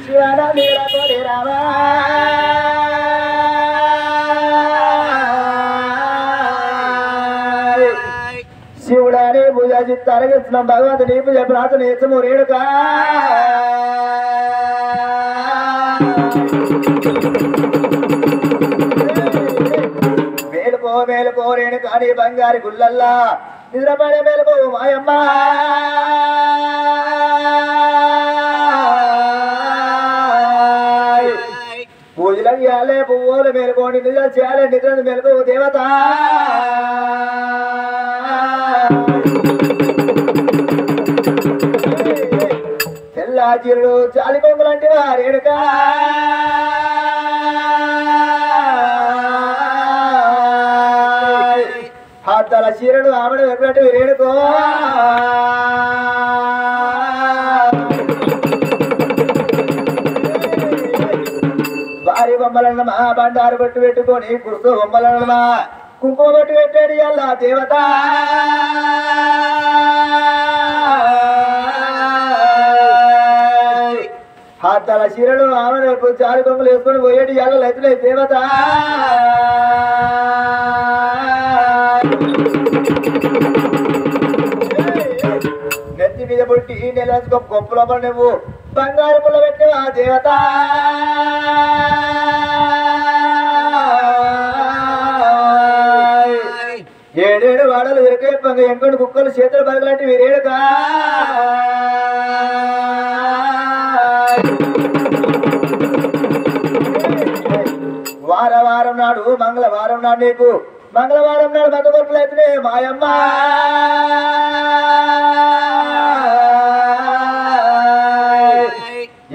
శివన నీలకోడి రామా శివుడాని పూజ చిత్తారగిస్తున్నాం భగవంతుని పూజ ప్రార్థన చేస్తాము రేణుకా మేలుకో మేలుకో రేణుకా నీ బంగారి గుల్లల్లా నిద్రపడే మేలుకో మాయమ్మ పూజలు చేయాలి పువ్వులు మేలుకోండి నిజాలు చేయాలి నిద్ర మేలుకో దేవత తెల్లా చీరలు చాలి కొంగులంటే రేణుకా హాతాల చీరలు ఆమెను వెక్కటి రేణుకో భారీ బొమ్మలన్నమా బండారు బట్టు పెట్టుకొని కుర్తు బొమ్మలన్నమా కుంకుమ బట్టు పెట్టాడు అల్లా దేవత హాతాల చీరలు ఆమెను చాలి బొమ్మలు వేసుకొని పోయేటి అల్ల ఎత్తులే దేవత నెత్తి మీద పుట్టి నెలకు గొప్ప లోపల నువ్వు బంగారు పుల్ల పెట్టివా దేవత ఏడేడు వాడలు విరకే పంగ ఎంకొని కుక్కలు చేతులు బలగలాంటి వీరేడుగా వారం నాడు మంగళవారం నాడు నీకు మంగళవారం నాడు బంధుగొప్పలు అయితే మాయమ్మ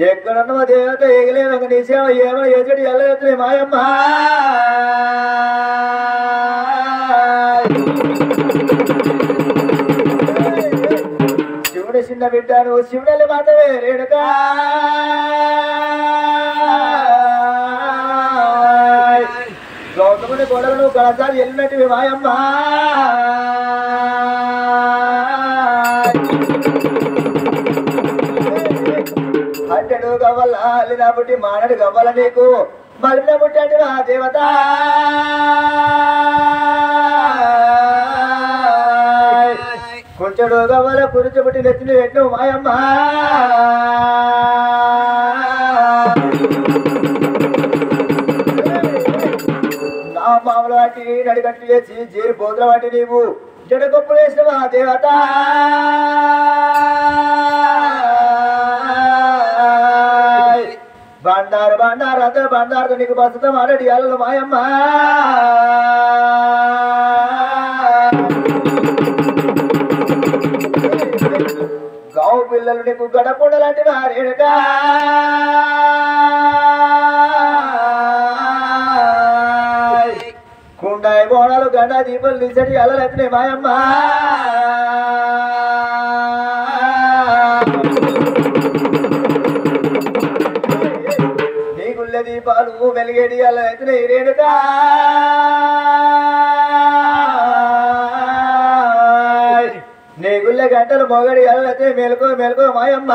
ఎక్కడున్నమో దేవత ఎగలే ఒక నిశేమ ఏమో ఎదుటి ఎల్లెత్తులే మాయమ్మ శివుడు చిన్న బిడ్డ నువ్వు శివుడల్లి మాత్రమే రేణుకా గౌతముని గొడవలు నువ్వు కళాశాల వెళ్ళినట్టు మాయమ్మ అట్టడు గవ్వల అల్లిన పుట్టి మానడు గవ్వల నీకు మలిన పుట్టాడు ఆ దేవత కొంచెడు గవ్వల కురిచి పుట్టి నెత్తిని పెట్టు మాయమ్మ నా మామూలు వాటి నడిగట్టు వేసి జీరి బోధుల వాటి నీవు జడ గొప్పలు వేసినవా దేవత బండారు బండారు అంతా బండారు నీకు ప్రస్తుతం ఆడటి అల్లు మాయమ్మ గావు పిల్లలు నీకు గడపండ లాంటి రేణుకా కుండాయి బోనాలు గండా దీపాలు నిసడి అల్లలెత్తినే మాయమ్మ నీ గుళ్ళ దీపాలు వెలిగేడి అల్లలెత్తినే రేణుకా నీ గుళ్ళ గంటలు మొగడి అల్లలెత్తినే మేలుకో మేలుకో మాయమ్మ